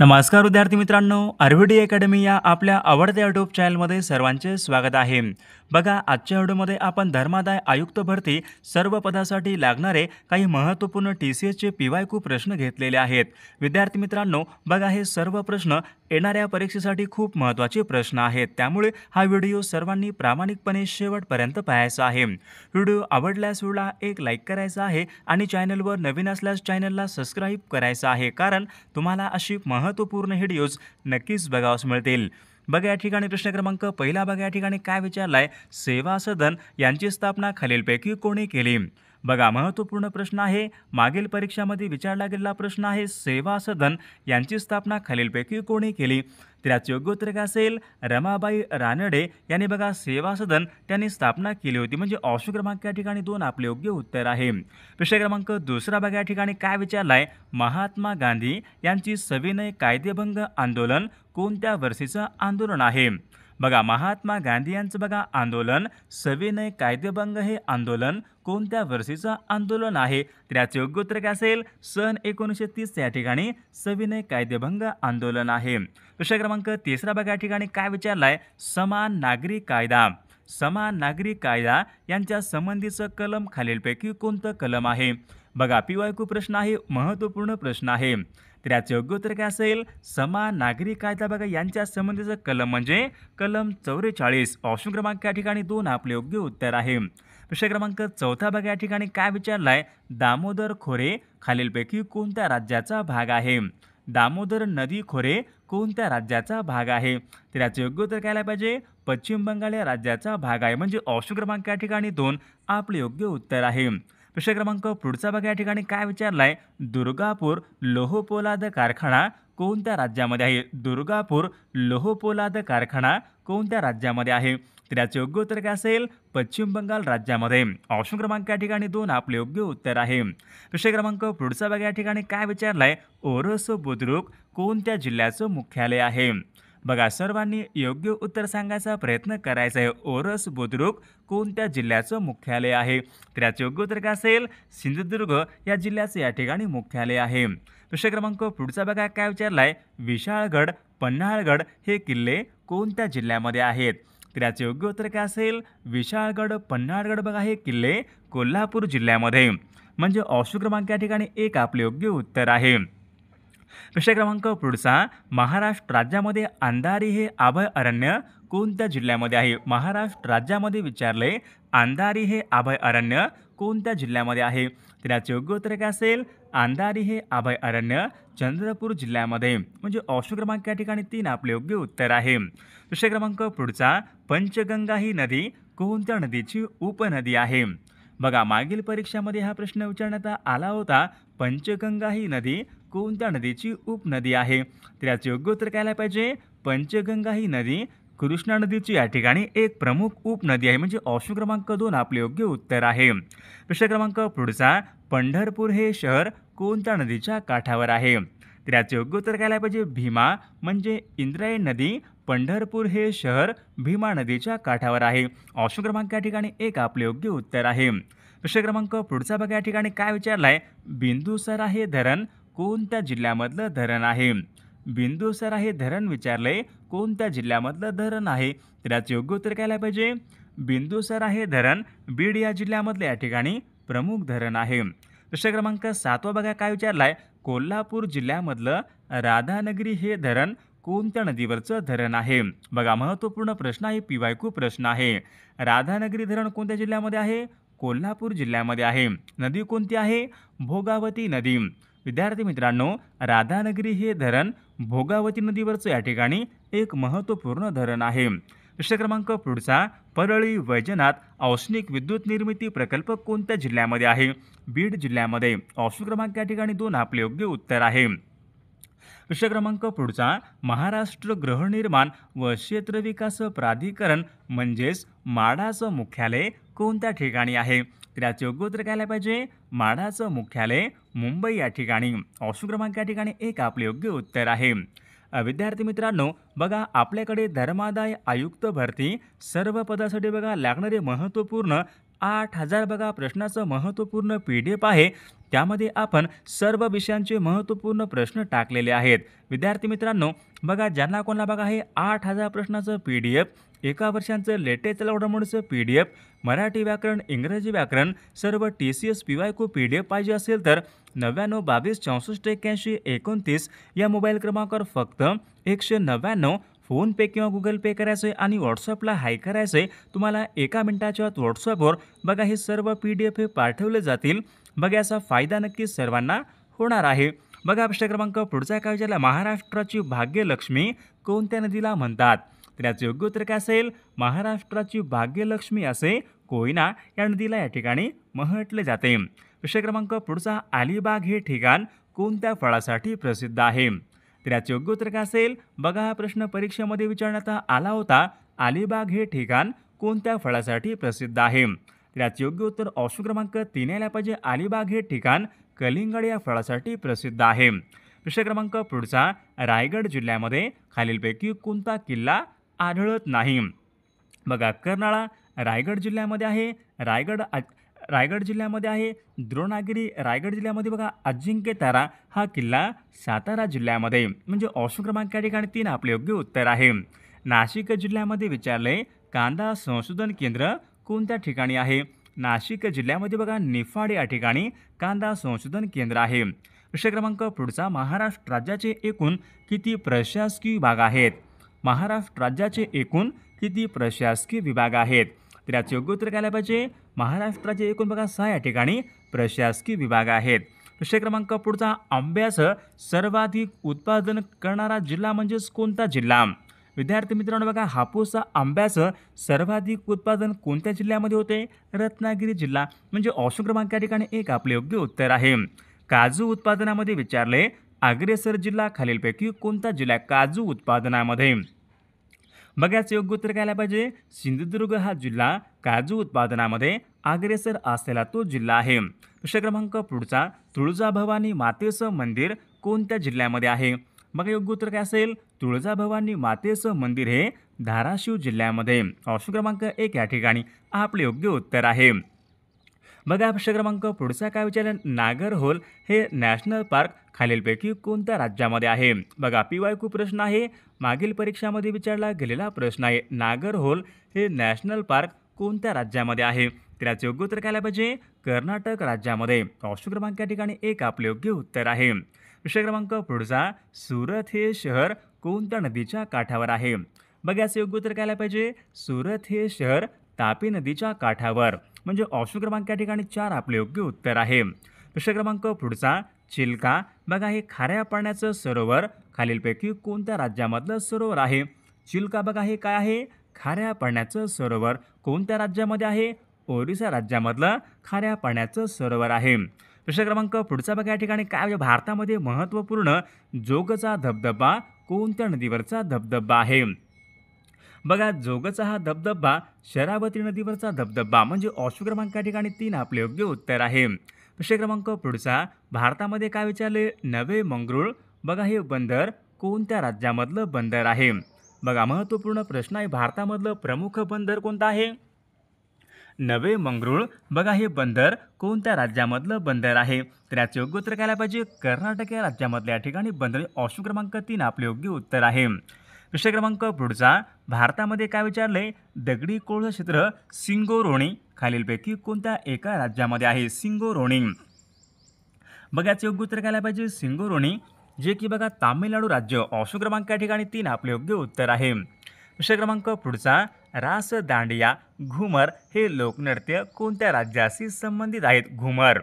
नमस्कार विद्यार्थी मित्रांनो, आरव्हीडी अकॅडमी या आपल्या आवडत्या यूट्यूब चॅनलमध्ये सर्वांचे स्वागत आहे. बघा, आजच्या व्हिडिओमध्ये आपण धर्मादाय आयुक्त भरती सर्व पदासाठी लागणारे काही महत्त्वपूर्ण TCSचे PYQ प्रश्न घेतलेले आहेत. विद्यार्थी मित्रांनो, बघा, हे सर्व प्रश्न येणाऱ्या परीक्षेसाठी खूप महत्त्वाचे प्रश्न आहेत. त्यामुळे हा व्हिडिओ सर्वांनी प्रामाणिकपणे शेवटपर्यंत पाहायचा आहे. व्हिडिओ आवडल्यास व्हिडिओला एक लाईक करायचा आहे आणि चॅनलवर नवीन असल्यास चॅनलला सबस्क्राईब करायचं आहे, कारण तुम्हाला अशी महत्त्वपूर्ण व्हिडिओज नक्कीच बघावयास मिळतील. बघा, या ठिकाणी प्रश्न क्रमांक पहिला बघा, या ठिकाणी काय विचारलाय, सेवा सदन यांची स्थापना खालीलपैकी कोणी केली? बघा, महत्त्वपूर्ण प्रश्न आहे. मागील परीक्षामध्ये विचारला गेलेला प्रश्न आहे, सेवा सदन यांची स्थापना खालीलपैकी कोणी केली? तर याचे योग्य उत्तर काय असेल? रमाबाई रानडे यांनी बघा सेवा सदन त्यांनी स्थापना केली होती. म्हणजे ऑप्शन क्रमांक या ठिकाणी 2 आपले योग्य उत्तर आहे. प्रश्न क्रमांक दुसरा बघा, या ठिकाणी काय विचारलाय, महात्मा गांधी यांची सविनय कायदेभंग आंदोलन कोणत्या वर्षीचं आंदोलन आहे? बघा, महात्मा गांधी यांचं बघा आंदोलन सविनय कायदेभंग हे आंदोलन कोणत्या वर्षीचं आंदोलन आहे? तर याचे योग्य उत्तर काय असेल? सन 1930 या ठिकाणी सविनय कायदेभंग आंदोलन आहे. प्रश्न क्रमांक तिसरा बघा, या ठिकाणी काय विचारलाय, समान नागरी कायदा यांच्या संबंधीचं कलम खालीलपैकी कोणतं कलम आहे? बघा, PYQ प्रश्न आहे, महत्त्वपूर्ण प्रश्न आहे. तर याचे योग्य उत्तर काय असेल? समान नागरी कायदा बघा यांच्या संबंधीचं कलम म्हणजे कलम 44. ऑप्शन क्रमांक या ठिकाणी 2 आपले योग्य उत्तर आहे. प्रश्न क्रमांक चौथा बघा, या ठिकाणी काय विचारलाय, दामोदर खोरे खालीलपैकी कोणत्या राज्याचा भाग आहे? दामोदर नदी खोरे कोणत्या राज्याचा भाग आहे? तर याचे योग्य उत्तर काय पाहिजे? पश्चिम बंगाल या राज्याचा भाग आहे. म्हणजे ऑप्शन क्रमांक या ठिकाणी 2 आपले योग्य उत्तर आहे. प्रश्न क्रमांक पुढचा बघा, या ठिकाणी काय विचारलाय, दुर्गापूर लोहपोलाद कारखाना कोणत्या राज्यामध्ये आहे? दुर्गापूर लोहपोलाद कारखाना कोणत्या राज्यामध्ये आहे? तर याचे योग्य उत्तर काय असेल? पश्चिम बंगाल राज्यामध्ये. ऑप्शन क्रमांक या ठिकाणी 2 आपले योग्य उत्तर आहे. प्रश्न क्रमांक पुढचा बघा, या ठिकाणी काय विचारलाय, ओरस बुद्रुक कोणत्या जिल्ह्याचं मुख्यालय आहे? बघा, सर्वांनी योग्य उत्तर सांगायचा प्रयत्न करायचा आहे. ओरस बुद्रुक कोणत्या जिल्ह्याचं मुख्यालय आहे? तर याचे योग्य उत्तर काय असेल? सिंधुदुर्ग या जिल्ह्याचं या ठिकाणी मुख्यालय आहे. प्रश्न क्रमांक पुढचा बघा, काय विचारलाय, विशाळगड पन्हाळगड हे किल्ले कोणत्या जिल्ह्यामध्ये आहेत? तर याचे योग्य उत्तर काय असेल? विशाळगड पन्हाळगड बघा हे किल्ले कोल्हापूर जिल्ह्यामध्ये. म्हणजे ऑप्शन क्रमांक या ठिकाणी 1 आपले योग्य उत्तर आहे. प्रश्न क्रमांक पुढचा, महाराष्ट्र राज्यामध्ये अंधारी हे अभयारण्य कोणत्या जिल्ह्यामध्ये आहे? महाराष्ट्र राज्यामध्ये विचारले, अंधारी हे अभयारण्य कोणत्या जिल्ह्यामध्ये आहे? तर याचे योग्य उत्तर काय असेल? अंधारी हे अभयारण्य चंद्रपूर जिल्ह्यामध्ये. म्हणजे ऑप्शन क्रमांक या ठिकाणी 3 आपले योग्य उत्तर आहे. प्रश्न क्रमांक पुढचा, पंचगंगा ही नदी कोणत्या नदीची उपनदी आहे? बघा, मागील परीक्षामध्ये हा प्रश्न विचारण्यात आला होता, पंचगंगा ही नदी कोणत्या नदीची उपनदी आहे? तर याचे योग्य उत्तर काय पाहिजे? पंचगंगा ही नदी कृष्णा नदीची या ठिकाणी एक प्रमुख उपनदी आहे. म्हणजे ऑप्शन क्रमांक 2 आपले योग्य उत्तर आहे. प्रश्न क्रमांक पुढचा, पंढरपूर हे शहर कोणत्या नदीच्या काठावर आहे? तर याचे योग्य उत्तर काय पाहिजे? भीमा. म्हणजे इंद्रायणी नदी पंढरपूर हे शहर भीमा नदीच्या काठावर आहे. ऑप्शन क्रमांक या ठिकाणी 1 आपले योग्य उत्तर आहे. प्रश्न क्रमांक पुढचा बघा, या ठिकाणी काय विचारलाय, बिंदुसरा हे धरण कोणत्या जिल्ह्यामधलं धरण आहे? बिंदुसरा हे धरण विचारले कोणत्या जिल्ह्यामधलं धरण आहे? तर याचे योग्य उत्तर काय पाहिजे? बिंदुसरा हे धरण बीड या जिल्ह्यामधलं या ठिकाणी प्रमुख धरण आहे. प्रश्न क्रमांक 7 बघा, काय विचारलाय, कोल्हापूर जिल्ह्यामधलं राधानगरी हे धरण कोणत्या नदीवरचं धरण आहे? बघा, महत्त्वपूर्ण प्रश्न आहे, PYQ प्रश्न आहे. राधानगरी धरण कोणत्या जिल्ह्यामध्ये आहे? कोल्हापूर जिल्ह्यामध्ये आहे. नदी कोणती आहे? भोगावती नदी. विद्यार्थी मित्रांनो, राधानगरी हे धरण भोगावती नदीवरचं या ठिकाणी एक महत्त्वपूर्ण धरण आहे. प्रश्न क्रमांक पुढचा, परळी वैजनाथ औष्णिक विद्युत निर्मिती प्रकल्प कोणत्या जिल्ह्यामध्ये आहे? बीड जिल्ह्यामध्ये. ऑप्शन क्रमांक या ठिकाणी 2 आपले योग्य उत्तर आहे. प्रश्न क्रमांक पुढचा, महाराष्ट्र गृहनिर्माण व क्षेत्र विकास प्राधिकरण म्हणजेच माढाचं मुख्यालय कोणत्या ठिकाणी आहे? तर याचे योग्य उत्तर काय पाहिजे? माढाचं मुख्यालय मुंबई या ठिकाणी. ऑप्शन क्रमांक या ठिकाणी 1 आपले योग्य उत्तर आहे. विद्यार्थी मित्रांनो, बघा, आपल्याकडे धर्मादाय आयुक्त भरती सर्व पदासाठी बघा लागणारे महत्त्वपूर्ण 8000 बघा प्रश्नाचं महत्त्वपूर्ण PDF आहे. त्यामध्ये आपण सर्व विषयांचे महत्त्वपूर्ण प्रश्न टाकलेले आहेत. विद्यार्थी मित्रांनो, बघा ज्यांना कोणाला बघा हे 8000 प्रश्नाचं PDF, एका वर्षांचं लेटेस्ट घडामोडीचं PDF, मराठी व्याकरण, इंग्रजी व्याकरण, सर्व TCS PYQ PDF पाहिजे असेल तर 99 22 64 81 29 या मोबाईल क्रमांकावर फक्त 199 फोनपे किंवा गुगल पे करायचं आहे आणि व्हॉट्सअपला हाय करायचं आहे. तुम्हाला एका मिनिटाच्या आत व्हॉट्सअपवर बघा हे सर्व PDF हे पाठवले जातील. बघा याचा फायदा नक्कीच सर्वांना होणार आहे. बघा प्रश्न क्रमांक पुढचा काय विचारला, महाराष्ट्राची भाग्यलक्ष्मी कोणत्या नदीला म्हणतात? तर याचे योग्य उत्तर काय असेल? महाराष्ट्राची भाग्यलक्ष्मी असे कोयना या नदीला या ठिकाणी म्हटले जाते. प्रश्न क्रमांक पुढचा, अलिबाग हे ठिकाण कोणत्या फळासाठी प्रसिद्ध आहे? तर याचे योग्य उत्तर काय असेल? बघा हा प्रश्न परीक्षेमध्ये विचारण्यात आला होता. अलिबाग हे ठिकाण कोणत्या फळासाठी प्रसिद्ध आहे? तर याचे योग्य उत्तर ऑप्शन क्रमांक 3 यायला पाहिजे. अलिबाग हे ठिकाण कलिंगड या फळासाठी प्रसिद्ध आहे. प्रश्न क्रमांक पुढचा, रायगड जिल्ह्यामध्ये खालीलपैकी कोणता किल्ला आढळत नाही? बघा कर्नाळा रायगड जिल्ह्यामध्ये आहे. रायगड जिल्ह्यामध्ये आहे. द्रोणागिरी रायगड जिल्ह्यामध्ये बघा. अजिंक्यतारा हा किल्ला सातारा जिल्ह्यामध्ये, म्हणजे ऑप्शन क्रमांक या ठिकाणी 3 आपले योग्य उत्तर आहे. नाशिक जिल्ह्यामध्ये विचारले, कांदा संशोधन केंद्र कोणत्या ठिकाणी आहे? नाशिक जिल्ह्यामध्ये बघा निफाड या ठिकाणी कांदा संशोधन केंद्र आहे. प्रश्न क्रमांक पुढचा, महाराष्ट्र राज्याचे एकूण किती प्रशासकीय विभाग आहेत? महाराष्ट्र राज्याचे एकूण किती प्रशासकीय विभाग आहेत? तर याचे योग्य उत्तर काय पाहिजे? महाराष्ट्राचे एकूण बघा 6 या ठिकाणी प्रशासकीय विभाग आहेत. प्रश्न क्रमांक पुढचा, आंब्याचं सर्वाधिक उत्पादन करणारा जिल्हा म्हणजेच कोणता जिल्हा? विद्यार्थी मित्रांनो बघा, हापूस आंब्याचं सर्वाधिक उत्पादन कोणत्या जिल्ह्यामध्ये होते? रत्नागिरी जिल्हा, म्हणजे ऑप्शन क्रमांक या ठिकाणी 1 आपले योग्य उत्तर आहे. काजू उत्पादनामध्ये विचारले, अग्रेसर जिल्हा खालीलपैकी कोणता जिल्हा काजू उत्पादनामध्ये? बघायचं योग्य उत्तर काय पाहिजे? सिंधुदुर्ग हा जिल्हा काजू उत्पादनामध्ये अग्रेसर असलेला तो जिल्हा आहे. प्रश्न क्रमांक पुढचा, तुळजाभवानी मातेचं मंदिर कोणत्या जिल्ह्यामध्ये आहे? बघा योग्य उत्तर काय असेल? तुळजाभवानी मातेचं मंदिर हे धाराशिव जिल्ह्यामध्ये, ऑप्शन क्रमांक 1 या ठिकाणी आपले योग्य उत्तर आहे. बघा प्रश्न क्रमांक पुढचा काय विचारलं, नागरहोल हे नॅशनल पार्क खालीलपैकी कोणत्या राज्यामध्ये आहे? बघा PYQ प्रश्न आहे, मागील परीक्षामध्ये विचारला गेलेला प्रश्न आहे. नागरहोल हे नॅशनल पार्क कोणत्या राज्यामध्ये आहे? तर याचे योग्य उत्तर काय पाहिजे? कर्नाटक राज्यामध्ये, ऑप्शन क्रमांक या ठिकाणी 1 आपले योग्य उत्तर आहे. प्रश्न क्रमांक पुढचा, सुरत हे शहर कोणत्या नदीच्या काठावर आहे? बघा याचे योग्य उत्तर काय पाहिजे? सुरत हे शहर तापी नदीच्या काठावर, म्हणजे ऑप्शन क्रमांक या ठिकाणी 4 आपले योग्य उत्तर आहे. प्रश्न क्रमांक पुढचा, चिल्का बघा हे खाऱ्या पाण्याचं सरोवर खालीलपैकी कोणत्या राज्यामधलं सरोवर आहे? चिल्का बघा हे काय आहे? खाऱ्या पाण्याचं सरोवर. कोणत्या राज्यामध्ये आहे? ओरिसा राज्यामधलं खाऱ्या पाण्याचं सरोवर आहे. प्रश्न क्रमांक पुढचा बघा या ठिकाणी काय, भारतामध्ये महत्त्वपूर्ण जोगचा धबधबा कोणत्या नदीवरचा धबधबा आहे? बघा जोगचा हा धबधबा शरावती नदीवरचा धबधबा, म्हणजे ऑप्शन क्रमांक या ठिकाणी 3 आपले योग्य उत्तर आहे. प्रश्न क्रमांक पुढचा, भारतामध्ये काय विचारले, नवे मंगरूळ बघा हे बंदर कोणत्या राज्यामधलं बंदर आहे? बघा महत्त्वपूर्ण प्रश्न आहे, भारतामधलं प्रमुख बंदर कोणतं आहे? नवे मंगरूळ बघा हे बंदर कोणत्या राज्यामधलं बंदर आहे? तर याचे योग्य उत्तर काय पाहिजे? कर्नाटक या राज्यामधल्या या ठिकाणी बंदर, ऑप्शन क्रमांक 3 आपले योग्य उत्तर आहे. प्रश्न क्रमांक पुढचा, भारतामध्ये काय विचारले, दगडी कोळसा क्षेत्र सिंगोरोणी खालीलपैकी कोणत्या एका राज्यामध्ये आहे? सिंगोरोणी बघा याचे योग्य उत्तर काय पाहिजे? सिंगोरोणी, जे की बघा तामिळनाडू राज्य, ऑप्शन क्रमांक या ठिकाणी 3 आपले योग्य उत्तर आहे. प्रश्न क्रमांक पुढचा, रास दांडिया घुमर हे लोकनृत्य कोणत्या राज्याशी संबंधित आहेत? घुमर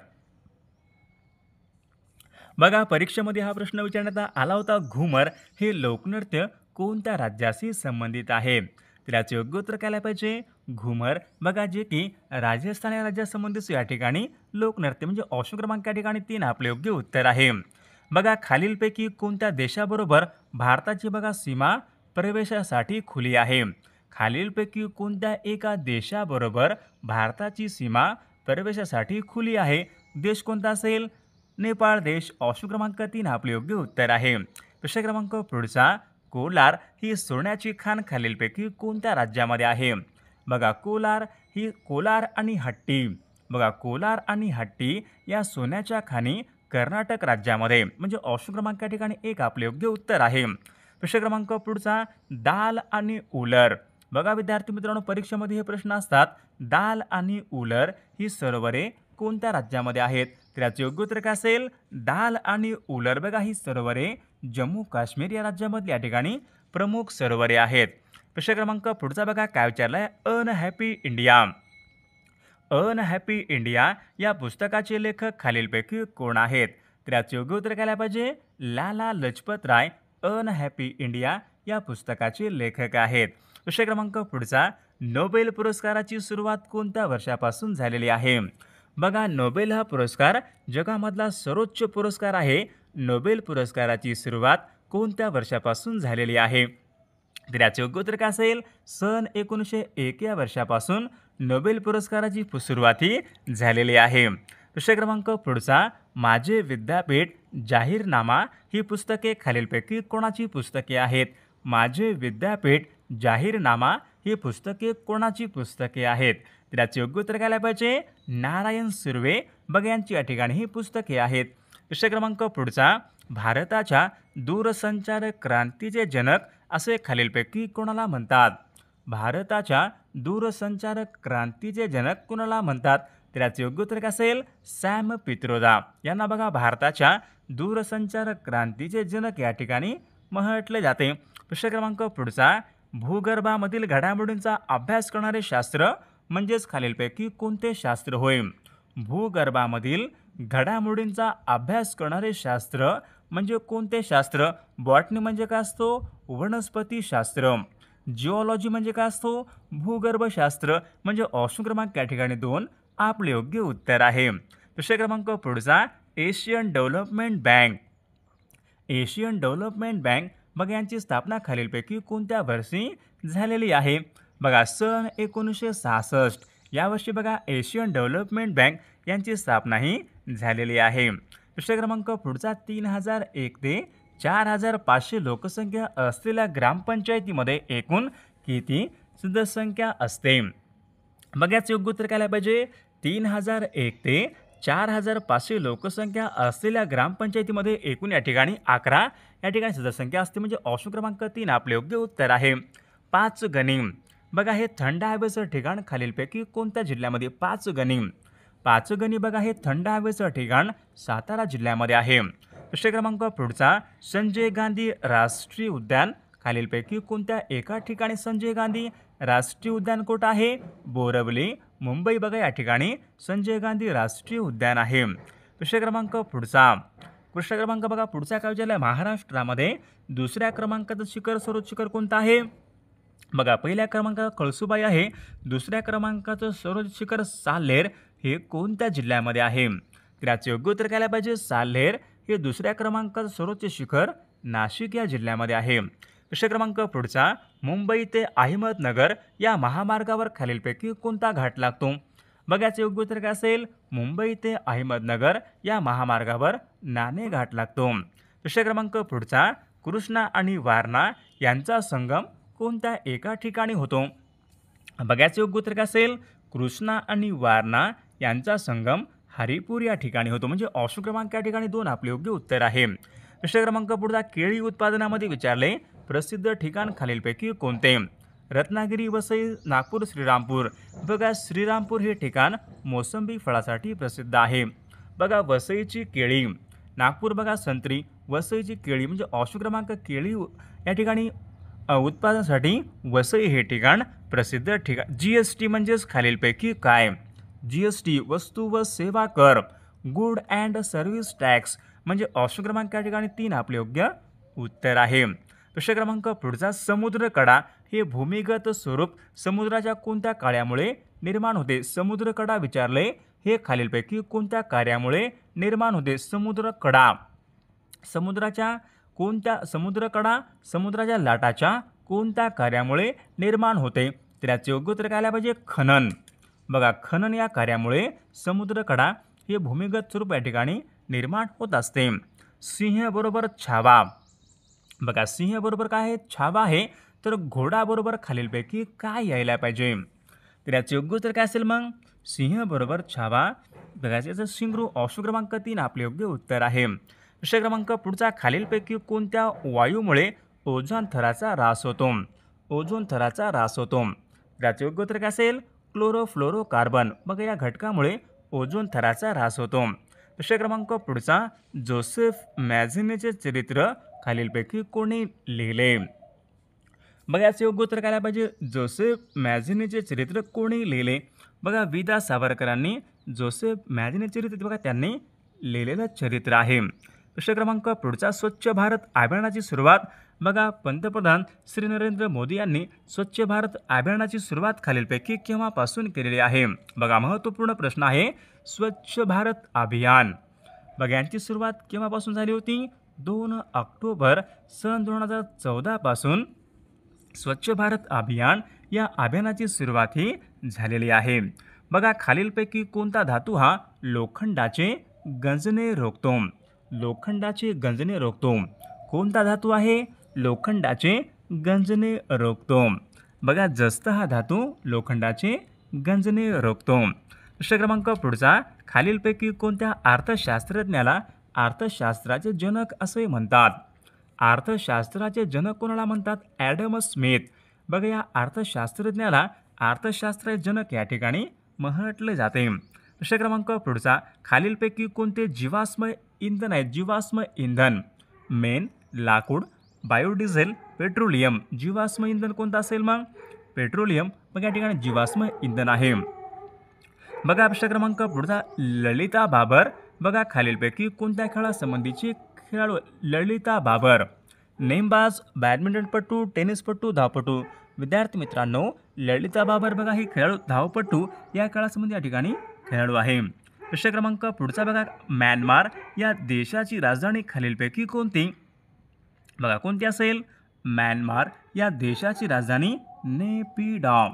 बघा परीक्षेमध्ये हा प्रश्न विचारण्यात आला होता. घुमर हे लोकनृत्य कोणत्या राज्याशी संबंधित आहे? तर याचे योग्य उत्तर काय पाहिजे? घुमर बघा जे की राजस्थान या राज्यासंबंधित या ठिकाणी लोकनृत्य, म्हणजे ऑप्शन क्रमांक या ठिकाणी 3 आपले योग्य उत्तर आहे. बघा खालीलपैकी कोणत्या देशाबरोबर भारताची बघा सीमा प्रवेशासाठी खुली आहे? खालीलपैकी कोणत्या एका देशाबरोबर भारताची सीमा प्रवेशासाठी खुली आहे? देश कोणता असेल? नेपाळ देश, ऑप्शन क्रमांक 3 आपले योग्य उत्तर आहे. प्रश्न क्रमांक पुढचा, कोलार ही सोन्याची खाण खालीलपैकी कोणत्या राज्यामध्ये आहे? बघा कोलार ही कोलार आणि हट्टी. बघा कोलार आणि हट्टी या सोन्याच्या खाणी कर्नाटक राज्यामध्ये, म्हणजे ऑप्शन क्रमांक या ठिकाणी एक आपले योग्य उत्तर आहे. प्रश्न क्रमांक पुढचा, दाल आणि उलर. बघा विद्यार्थी मित्रांनो, परीक्षेमध्ये हे प्रश्न असतात. दाल आणि उलर ही सरोवरे कोणत्या राज्यामध्ये आहेत? तर याचे योग्य उत्तर काय असेल? दाल आणि उलर. बघा ही सरोवरे जम्मू काश्मीर या राज्यामधली या ठिकाणी प्रमुख सरोवरे आहेत. प्रश्न क्रमांक पुढचा बघा काय विचारलाय, अनहॅपी इंडिया. अनहॅपी इंडिया या पुस्तकाचे लेखक खालीलपैकी कोण आहेत? तर याचे योग्य उत्तर काय पाहिजे? लाला लजपत राय अनहॅपी इंडिया या पुस्तकाचे लेखक आहेत. विषय क्रमांक पुढचा, नोबेल पुरस्काराची सुरुवात कोणत्या वर्षापासून झालेली आहे? बघा नोबेल हा पुरस्कार जगामधला सर्वोच्च पुरस्कार आहे. नोबेल पुरस्काराची सुरुवात कोणत्या वर्षापासून झालेली आहे? तर याचे योग्य उत्तर काय असेल? सन 1901 या वर्षापासून नोबेल पुरस्काराची सुरुवात ही झालेली आहे. विषय क्रमांक पुढचा, माझे विद्यापीठ जाहीरनामा ही पुस्तके खालीलपैकी कोणाची पुस्तके आहेत? माझे विद्यापीठ जाहीरनामा ही पुस्तके कोणाची पुस्तके आहेत? तर याचे योग्य उत्तर काय पाहिजे? नारायण सुर्वे बघा यांची या ठिकाणी ही पुस्तके आहेत. विषय क्रमांक पुढचा, भारताच्या दूरसंचार क्रांतीचे जनक असे खालीलपैकी कोणाला म्हणतात? भारताच्या दूरसंचार क्रांतीचे जनक कोणाला म्हणतात? तर याचे योग्य उत्तर काय असेल? सॅम पित्रोदा यांना बघा भारताच्या दूरसंचार क्रांतीचे जनक या ठिकाणी म्हटले जाते. प्रश्न क्रमांक पुढचा, भूगर्भामधील घडामोडींचा अभ्यास करणारे शास्त्र म्हणजेच खालीलपैकी कोणते शास्त्र होय? भूगर्भामधील घडामोडींचा अभ्यास करणारे शास्त्र म्हणजे कोणते शास्त्र? बॉटनी म्हणजे काय असतो? वनस्पती शास्त्र. जिओलॉजी म्हणजे काय असतो? भूगर्भशास्त्र. म्हणजे ऑप्शन क्रमांक या ठिकाणी 2 आपले योग्य उत्तर आहे. विषय क्रमांक पुढचा, Asian development bank. Asian development bank बघा यांची स्थापना खालीलपैकी कोणत्या वर्षी झालेली आहे? बघा सन 1966 यावर्षी बघा एशियन डेव्हलपमेंट बँक यांची स्थापना ही झालेली आहे. विषय क्रमांक पुढचा, 3001 ते 4500 लोकसंख्या असलेल्या ग्रामपंचायतीमध्ये एकूण किती सदस्यसंख्या असते? बघा याचे योग्य उत्तर काय पाहिजे? 3001 ते 4500 लोकसंख्या असलेल्या ग्रामपंचायतीमध्ये एकूण या ठिकाणी 11 या ठिकाणी सदस्यसंख्या असते. म्हणजे ऑप्शन क्रमांक 3 आपले योग्य उत्तर आहे. पाचगणी बघा हे थंड हवेचं ठिकाण खालीलपैकी कोणत्या जिल्ह्यामध्ये? पाचगणी. पाचगणी बघा हे थंड हवेचं ठिकाण सातारा जिल्ह्यामध्ये आहे. विषय क्रमांक पुढचा, संजय गांधी राष्ट्रीय उद्यान खालीलपैकी कोणत्या एका ठिकाणी संजय गांधी राष्ट्रीय उद्यान कुठं आहे? बोरवली, मुंबई बघा या ठिकाणी संजय गांधी राष्ट्रीय उद्यान आहे. विषय क्रमांक पुढचा, प्रश्न क्रमांक बघा पुढचा काय विचारलाय, महाराष्ट्रामध्ये दुसऱ्या क्रमांकाचं शिखर सर्वोच्च शिखर कोणतं आहे? बघा पहिल्या क्रमांकाचा कळसुबाई आहे. दुसऱ्या क्रमांकाचं सर्वोच्च शिखर साल्हेर हे कोणत्या जिल्ह्यामध्ये आहे? तर याचे योग्य उत्तर काय पाहिजे? साल्हेर हे दुसऱ्या क्रमांकाचं सर्वोच्च शिखर नाशिक या जिल्ह्यामध्ये आहे. विषय क्रमांक पुढचा, मुंबई ते अहमदनगर या महामार्गावर खालीलपैकी कोणता घाट लागतो? बघा याचे योग्य उत्तर काय असेल? मुंबई ते अहमदनगर या महामार्गावर नाणे घाट लागतो. विषय क्रमांक पुढचा, कृष्णा आणि वारणा यांचा संगम कोणत्या एका ठिकाणी होतो? बघा याचे योग्य उत्तर काय असेल? कृष्णा आणि वारणा यांचा संगम हरिपूर या ठिकाणी होतो. म्हणजे ऑप्शन क्रमांक या ठिकाणी 2 आपले योग्य उत्तर आहे. विषय क्रमांक पुढचा, केळी उत्पादनामध्ये विचारले प्रसिद्ध ठिकाण खालीलपैकी कोणते? रत्नागिरी, वसई, नागपूर, श्रीरामपूर. बघा श्रीरामपूर हे ठिकाण मोसंबी फळासाठी प्रसिद्ध आहे. बघा वसईची केळी, नागपूर बघा संत्री, वसईची केळी. म्हणजे ऑप्शन क्रमांक केळी या ठिकाणी उत्पादनासाठी वसई हे ठिकाण प्रसिद्ध ठिकाण. GST म्हणजेच खालीलपैकी काय? GST वस्तू व सेवा कर, गुड अँड सर्व्हिस टॅक्स. म्हणजे ऑप्शन क्रमांक या ठिकाणी 3 आपले योग्य उत्तर आहे. विषय क्रमांक पुढचा, समुद्रकडा हे भूमिगत स्वरूप समुद्राच्या कोणत्या कार्यामुळे निर्माण होते? समुद्रकडा विचारले हे खालीलपैकी कोणत्या कार्यामुळे निर्माण होते? समुद्रकडा समुद्राच्या कोणत्या समुद्रकडा समुद्राच्या लाटाच्या कोणत्या कार्यामुळे निर्माण होते? तर याचे योग्य उत्तर काय पाहिजे? खनन. बघा खनन या कार्यामुळे समुद्रकडा हे भूमिगत स्वरूप या ठिकाणी निर्माण होत असते. सिंह बरोबर छावा. बघा सिंह बरोबर काय आहे? छावा आहे. तर घोडा बरोबर खालीलपैकी काय यायला पाहिजे? तर याचं योग्य उत्तर काय असेल मग? सिंह बरोबर छावा. बघा याचं शिंगरू ऑप्शन क्रमांक 3 आपले योग्य उत्तर आहे. प्रश्न क्रमांक पुढचा, खालीलपैकी कोणत्या वायूमुळे ओझोन थराचा ऱ्हास होतो? ओझोन थराचा ऱ्हास होतो. याचे योग्य उत्तर काय असेल? क्लोरोफ्लोरोकार्बन. मग या घटकामुळे ओझोन थराचा ऱ्हास होतो. प्रश्न क्रमांक पुढचा, जोसेफ मॅझिनीचे चरित्र खालीलपैकी कोणी लिहिले? बघा याचे योग्य उत्तर काय पाहिजे? जोसेफ मॅझिनीचे चरित्र कोणी लिहिले? बघा वि. सावरकरांनी जोसेफ मॅझिनी चरित्र बघा त्यांनी लिहिलेलं चरित्र आहे. प्रश्न क्रमांक पुढचा, स्वच्छ भारत अभियानाची सुरुवात बघा पंतप्रधान श्री नरेंद्र मोदी यांनी स्वच्छ भारत अभियानाची सुरुवात खालीलपैकी केव्हापासून केलेली आहे? बघा महत्त्वपूर्ण प्रश्न आहे. स्वच्छ भारत अभियान बघा यांची सुरुवात केव्हापासून झाली होती? 2 ऑक्टोबर सन 2014 पासून स्वच्छ भारत अभियान या अभियानाची सुरुवात ही झालेली आहे. बघा खालीलपैकी कोणता धातू हा लोखंडाचे गंजणे रोखतो? लोखंडाचे गंजणे रोखतो. कोणता धातू आहे? लोखंडाचे गंजणे रोखतो. बघा जस्त हा धातू लोखंडाचे गंजणे रोखतो. प्रश्न क्रमांक पुढचा, खालीलपैकी कोणत्या अर्थशास्त्रज्ञाला अर्थशास्त्राचे जनक असे म्हणतात? अर्थशास्त्राचे जनक कोणाला म्हणतात? Adam Smith. बघा या अर्थशास्त्रज्ञाला अर्थशास्त्राचे जनक या ठिकाणी म्हटले जाते. प्रश्न क्रमांक पुढचा, खालीलपैकी कोणते जीवाश्म इंधन आहे? जीवाश्म इंधन मेन, लाकूड, बायोडिझेल, पेट्रोलियम. जीवाश्म इंधन कोणतं असेल मग? पेट्रोलियम. मग या ठिकाणी जीवाश्म इंधन आहे. बघा प्रश्न क्रमांक पुढचा, ललिता बाबर बघा खालीलपैकी कोणत्या खेळासंबंधीची खेळाडू? ललिता बाबर नेमबाज, बॅडमिंटनपटू, टेनिसपटू, धावपटू. विद्यार्थी मित्रांनो, ललिता बाबर बघा ही खेळाडू धावपटू या खेळासंबंधी या ठिकाणी खेळाडू आहे. प्रश्न क्रमांक पुढचा बघा, म्यानमार या देशाची राजधानी खालीलपैकी कोणती? बघा कोणती असेल? म्यानमार या देशाची राजधानी नेपिडॉ.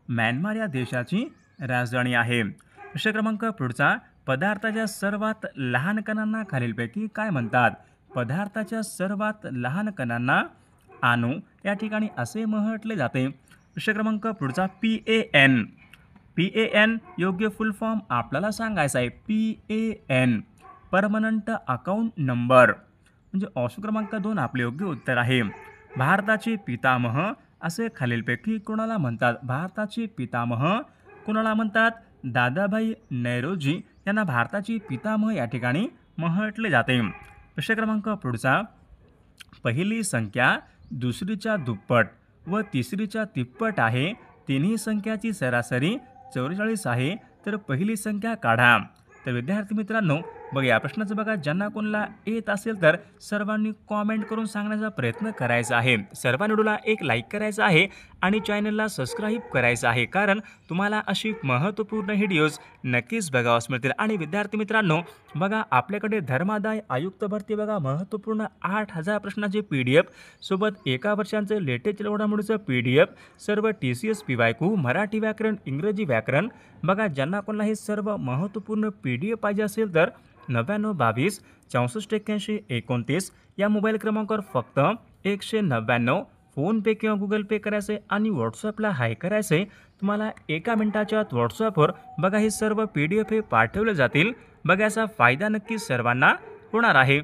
म्यानमार या देशाची राजधानी आहे. प्रश्न क्रमांक पुढचा, पदार्थाच्या सर्वात लहान कणांना खालीलपैकी काय म्हणतात? पदार्थाच्या सर्वात लहान कणांना अणू या ठिकाणी असे म्हटले जाते. प्रश्न क्रमांक पुढचा, PAN. PAN योग्य फुल फॉर्म आपल्याला सांगायचा आहे. PAN permanent account number. म्हणजे ऑप्शन क्रमांक 2 आपले योग्य उत्तर आहे. भारताचे पितामह असे खालीलपैकी कोणाला म्हणतात? भारताचे पितामह कोणाला म्हणतात? दादाभाई नौरोजी यांना भारताची पितामह या ठिकाणी म्हटले जाते. प्रश्न क्रमांक पुढचा, पहिली संख्या दुसरीच्या दुप्पट व तिसरीच्या तिप्पट आहे. तिन्ही संख्याची सरासरी 44 आहे. तर पहिली संख्या काढा. तर विद्यार्थी मित्रांनो, बघा या प्रश्नाचं बघा ज्यांना कोणाला येत असेल तर सर्वांनी कॉमेंट करून सांगण्याचा प्रयत्न करायचा आहे. सर्वांनी व्हिडिओला एक लाईक करायचा आहे आणि चॅनलला सबस्क्राईब करायचं आहे, कारण तुम्हाला अशी महत्त्वपूर्ण व्हिडिओज नक्कीच बघावास मिळतील. आणि विद्यार्थी मित्रांनो, बघा आपल्याकडे धर्मादाय आयुक्त भरती बघा महत्त्वपूर्ण 8000 प्रश्नाचे PDF सोबत एका वर्षांचं लेटेस्ट घडामोडीचं PDF, सर्व TCS PYQ, मराठी व्याकरण, इंग्रजी व्याकरण. बघा ज्यांना कोणाला हे सर्व महत्त्वपूर्ण PDF पाहिजे असेल तर 9922 64 81 29 या मोबाईल क्रमांकावर फक्त 199 फोनपे किंवा गुगल पे करायचे आणि व्हॉट्सअपला हाय करायचे. तुम्हाला एका मिनिटाच्या आत व्हॉट्सअपवर बघा हे सर्व PDF हे पाठवले जातील. बघा याचा फायदा नक्कीच सर्वांना होणार आहे.